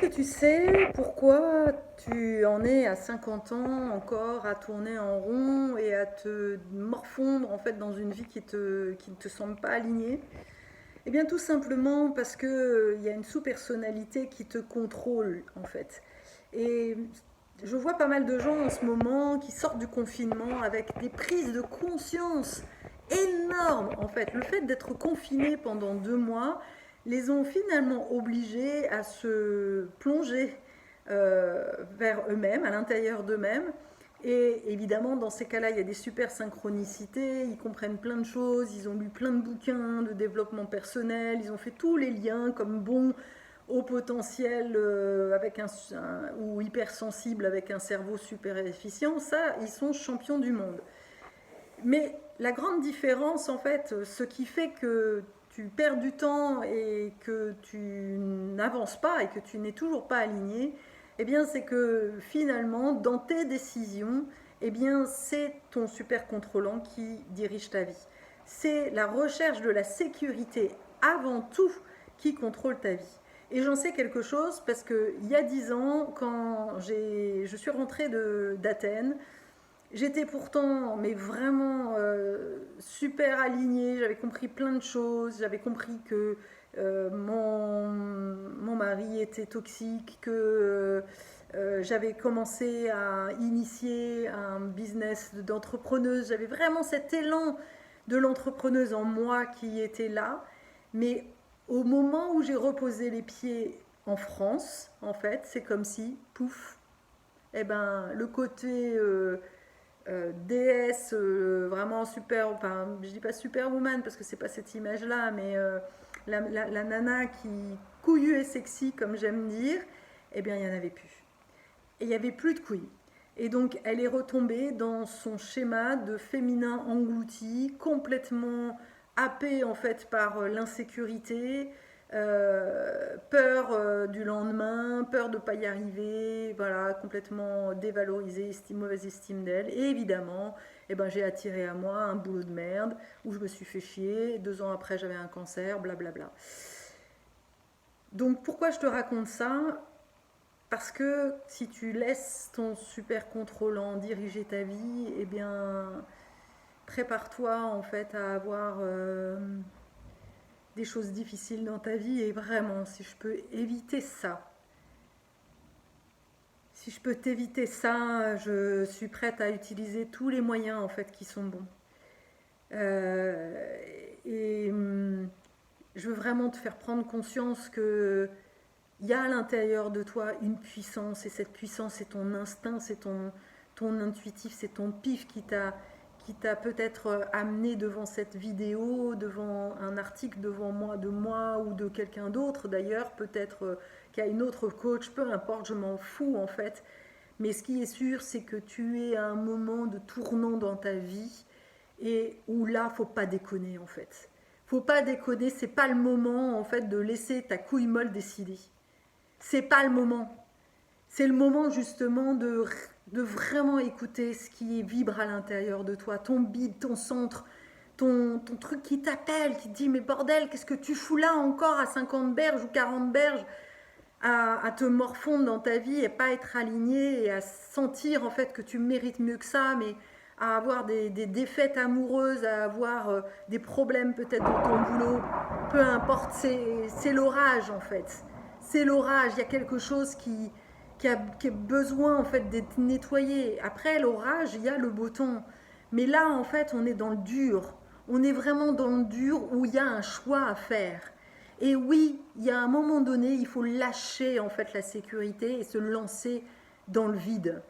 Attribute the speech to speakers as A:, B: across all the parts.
A: que tu sais pourquoi tu en es à 50 ans encore à tourner en rond et à te morfondre en fait dans une vie qui ne te semble pas alignée? Eh bien tout simplement parce que il y a une sous-personnalité qui te contrôle en fait. Et je vois pas mal de gens en ce moment qui sortent du confinement avec des prises de conscience énormes en fait. Le fait d'être confiné pendant 2 mois les ont finalement obligés à se plonger vers eux-mêmes, à l'intérieur d'eux-mêmes. Et évidemment, dans ces cas-là, il y a des super synchronicités, ils comprennent plein de choses, ils ont lu plein de bouquins de développement personnel, ils ont fait tous les liens comme bons au potentiel avec ou hypersensible avec un cerveau super efficient. Ça, ils sont champions du monde. Mais la grande différence, en fait, ce qui fait que tu perds du temps et que tu n'avances pas et que tu n'es toujours pas aligné, eh bien, c'est que finalement, dans tes décisions, eh bien, c'est ton super contrôlant qui dirige ta vie. C'est la recherche de la sécurité avant tout qui contrôle ta vie. Et j'en sais quelque chose parce qu'il y a 10 ans, quand je suis rentrée d'Athènes, j'étais pourtant, mais vraiment super alignée, j'avais compris plein de choses, j'avais compris que mon mari était toxique, que j'avais commencé à initier un business d'entrepreneuse, j'avais vraiment cet élan de l'entrepreneuse en moi qui était là, mais au moment où j'ai reposé les pieds en France, en fait, c'est comme si, pouf, eh ben, le côté déesse vraiment super, enfin je dis pas superwoman parce que c'est pas cette image là, mais la nana qui couillue et sexy comme j'aime dire, eh bien il y en avait plus. Et il y avait plus de couilles. Et donc elle est retombée dans son schéma de féminin englouti, complètement happé en fait par l'insécurité, peur du lendemain, peur de ne pas y arriver, voilà, complètement dévalorisée, mauvaise estime d'elle. Et évidemment, eh ben, j'ai attiré à moi un boulot de merde où je me suis fait chier. 2 ans après, j'avais un cancer, blablabla. Donc pourquoi je te raconte ça? Parce que si tu laisses ton super contrôlant diriger ta vie, eh bien, prépare-toi en fait à avoir des choses difficiles dans ta vie. Et vraiment, si je peux éviter ça, si je peux t'éviter ça, je suis prête à utiliser tous les moyens en fait qui sont bons. Euh, et je veux vraiment te faire prendre conscience que il y a à l'intérieur de toi une puissance, et cette puissance, c'est ton instinct, c'est ton intuitif, c'est ton pif qui t'a peut-être amené devant cette vidéo, devant un article devant moi, de moi ou de quelqu'un d'autre d'ailleurs, peut-être qu'il y a une autre coach, peu importe, je m'en fous en fait. Mais ce qui est sûr, c'est que tu es à un moment de tournant dans ta vie et où là, faut pas déconner en fait. Faut pas déconner, c'est pas le moment en fait de laisser ta couille molle décider. C'est pas le moment. C'est le moment justement de vraiment écouter ce qui vibre à l'intérieur de toi, ton bide, ton centre, ton truc qui t'appelle, qui te dit mais bordel, qu'est-ce que tu fous là encore à 50 berges ou 40 berges à te morfondre dans ta vie et pas être aligné et à sentir en fait que tu mérites mieux que ça, mais à avoir des défaites amoureuses, à avoir des problèmes peut-être dans ton boulot, peu importe, c'est l'orage en fait. C'est l'orage, il y a quelque chose qui a besoin en fait d'être nettoyé. Après l'orage, il y a le beau temps. Mais là en fait, on est dans le dur. On est vraiment dans le dur où il y a un choix à faire. Et oui, il y a un moment donné, il faut lâcher en fait la sécurité et se lancer dans le vide.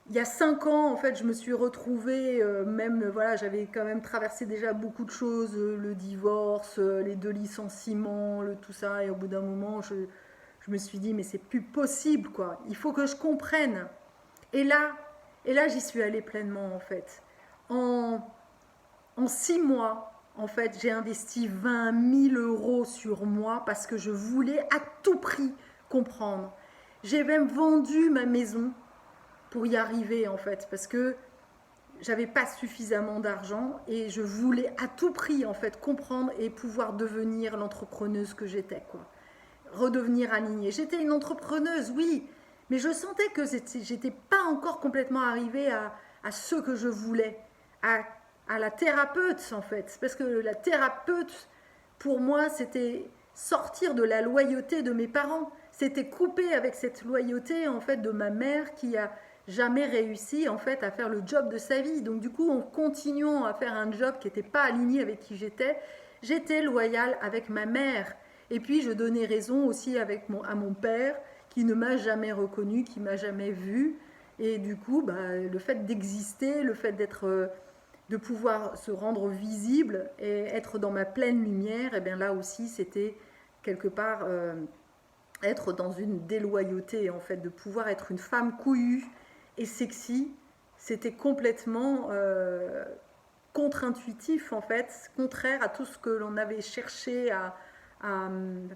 A: Il y a 5 ans, en fait, je me suis retrouvée, même, voilà, j'avais quand même traversé déjà beaucoup de choses, le divorce, les 2 licenciements, tout ça, et au bout d'un moment, je me suis dit, mais c'est plus possible, quoi. Il faut que je comprenne. Et là, et là, j'y suis allée pleinement, en fait. En, en 6 mois, en fait, j'ai investi 20 000 euros sur moi parce que je voulais à tout prix comprendre. J'ai même vendu ma maison pour y arriver, en fait, parce que j'avais pas suffisamment d'argent et je voulais à tout prix, en fait, comprendre et pouvoir devenir l'entrepreneuse que j'étais, quoi. redevenir alignée. J'étais une entrepreneuse, oui, mais je sentais que j'étais pas encore complètement arrivée à ce que je voulais, à la thérapeute en fait. Parce que la thérapeute, pour moi, c'était sortir de la loyauté de mes parents. C'était couper avec cette loyauté en fait de ma mère qui a jamais réussi en fait à faire le job de sa vie. Donc du coup, en continuant à faire un job qui n'était pas aligné avec qui j'étais loyale avec ma mère. Et puis je donnais raison aussi à mon père qui ne m'a jamais reconnu, qui m'a jamais vu. Et du coup, le fait d'exister, le fait de pouvoir se rendre visible et être dans ma pleine lumière, et bien là aussi c'était quelque part être dans une déloyauté en fait, de pouvoir être une femme couillue et sexy, c'était complètement contre-intuitif en fait, contraire à tout ce que l'on avait cherché à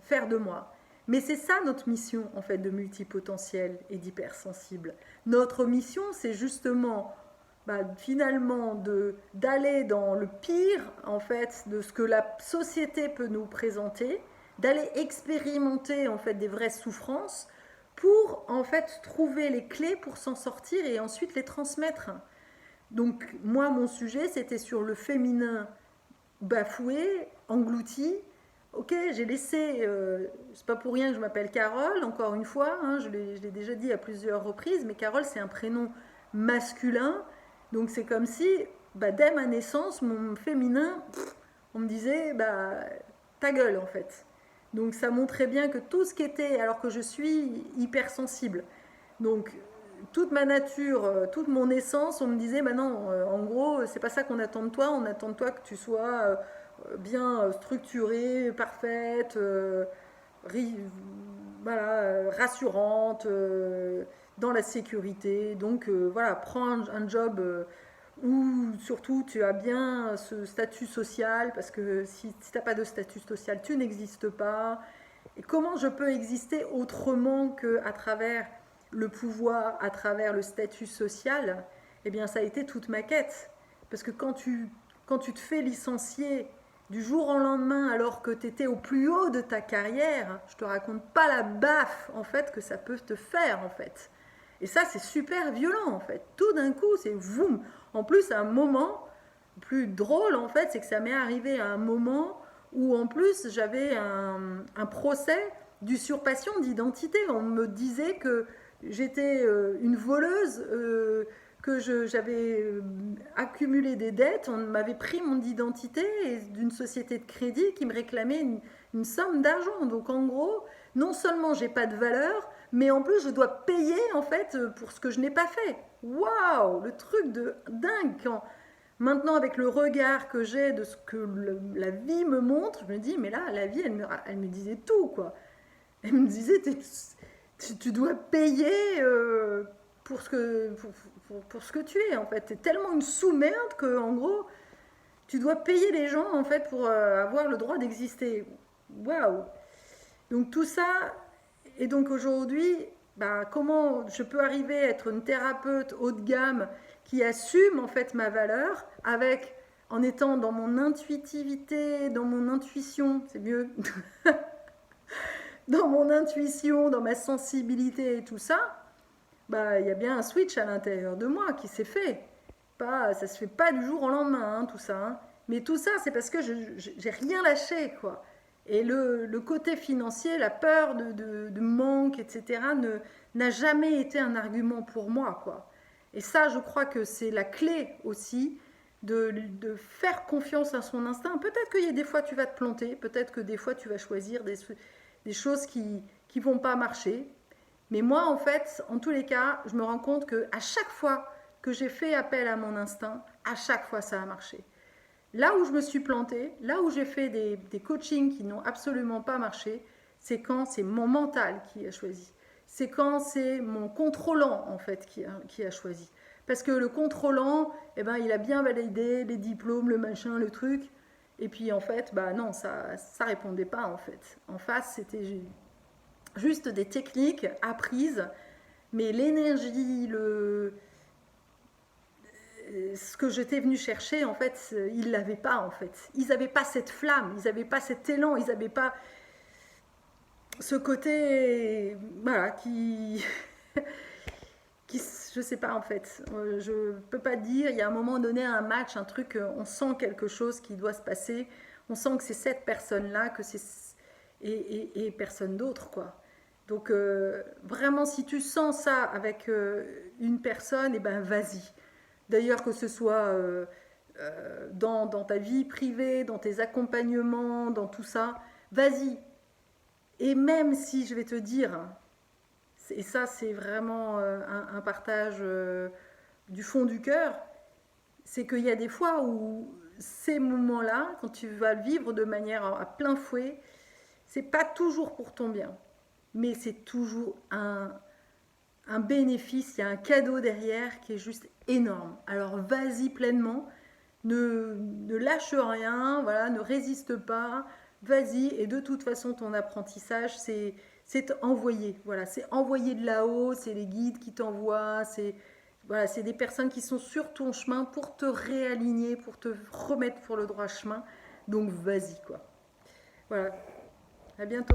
A: faire de moi. Mais c'est ça notre mission en fait de multipotentiel et d'hypersensible. Notre mission, c'est justement finalement d'aller dans le pire en fait de ce que la société peut nous présenter, d'aller expérimenter en fait des vraies souffrances pour en fait trouver les clés pour s'en sortir et ensuite les transmettre. Donc moi mon sujet c'était sur le féminin bafoué, englouti. Ok, j'ai laissé, c'est pas pour rien que je m'appelle Carole, encore une fois, hein, je l'ai déjà dit à plusieurs reprises, mais Carole c'est un prénom masculin, donc c'est comme si, dès ma naissance, mon féminin, on me disait, ta gueule en fait. Donc ça montrait bien que tout ce qui était, alors que je suis hypersensible, donc toute ma nature, toute mon essence, on me disait, non, en gros, c'est pas ça qu'on attend de toi, on attend de toi que tu sois bien structurée, parfaite, voilà, rassurante, dans la sécurité. Donc voilà, prends un job où surtout tu as bien ce statut social, parce que si tu n'as pas de statut social, tu n'existes pas. Et comment je peux exister autrement qu'à travers le pouvoir, à travers le statut social? Eh bien, ça a été toute ma quête. Parce que quand tu te fais licencier du jour au lendemain alors que tu étais au plus haut de ta carrière, je te raconte pas la baffe en fait que ça peut te faire en fait. Et ça c'est super violent en fait. Tout d'un coup c'est voum. En plus à un moment plus drôle en fait, c'est que ça m'est arrivé à un moment où en plus j'avais un procès d'usurpation d'identité. On me disait que j'étais une voleuse, que j'avais accumulé des dettes, on m'avait pris mon identité d'une société de crédit qui me réclamait une somme d'argent. Donc en gros, non seulement j'ai pas de valeur, mais en plus je dois payer en fait pour ce que je n'ai pas fait. Waouh, le truc de dingue quand maintenant avec le regard que j'ai de ce que la vie me montre, je me dis mais là la vie elle me disait tout quoi. Elle me disait tu dois payer pour ce que tu es en fait. Tu es tellement une sous-merde que en gros tu dois payer les gens en fait pour avoir le droit d'exister. Waouh. Donc tout ça, et donc aujourd'hui, comment je peux arriver à être une thérapeute haut de gamme qui assume en fait ma valeur en étant dans mon intuitivité, dans mon intuition, c'est mieux, dans mon intuition, dans ma sensibilité et tout ça, il y a bien un switch à l'intérieur de moi qui s'est fait. Ça se fait pas du jour au lendemain, hein, tout ça. Hein. Mais tout ça, c'est parce que j'ai rien lâché, quoi. Et le côté financier, la peur de manque, etc., n'a jamais été un argument pour moi, quoi. Et ça, je crois que c'est la clé aussi de faire confiance à son instinct. Peut-être qu'il y a des fois tu vas te planter, peut-être que des fois tu vas choisir des choses qui vont pas marcher. Mais moi, en fait, en tous les cas, je me rends compte qu'à chaque fois que j'ai fait appel à mon instinct, à chaque fois ça a marché. Là où je me suis plantée, là où j'ai fait des coachings qui n'ont absolument pas marché, c'est quand c'est mon mental qui a choisi. C'est quand c'est mon contrôlant, en fait, qui a choisi. Parce que le contrôlant, il a bien validé les diplômes, le machin, le truc. Et puis, en fait, non, ça répondait pas, en fait. En face, c'était juste des techniques apprises, mais l'énergie, ce que j'étais venue chercher, en fait, ils l'avaient pas, en fait. Ils n'avaient pas cette flamme, ils n'avaient pas cet élan, ils n'avaient pas... ce côté, voilà, qui, je sais pas en fait, je peux pas dire, il y a un moment donné, un match, un truc, on sent quelque chose qui doit se passer, on sent que c'est cette personne-là, que c'est et personne d'autre, quoi. Donc vraiment, si tu sens ça avec une personne, et ben vas-y. D'ailleurs, que ce soit dans ta vie privée, dans tes accompagnements, dans tout ça, vas-y. Et même si je vais te dire, et ça c'est vraiment un partage du fond du cœur, c'est qu'il y a des fois où ces moments-là, quand tu vas le vivre de manière à plein fouet, c'est pas toujours pour ton bien, mais c'est toujours un bénéfice, il y a un cadeau derrière qui est juste énorme. Alors vas-y pleinement, ne lâche rien, voilà, ne résiste pas, vas-y, et de toute façon ton apprentissage c'est envoyé, voilà, c'est envoyé de là-haut, c'est les guides qui t'envoient, c'est voilà, c'est des personnes qui sont sur ton chemin pour te réaligner, pour te remettre sur le droit chemin. Donc vas-y quoi. Voilà, à bientôt.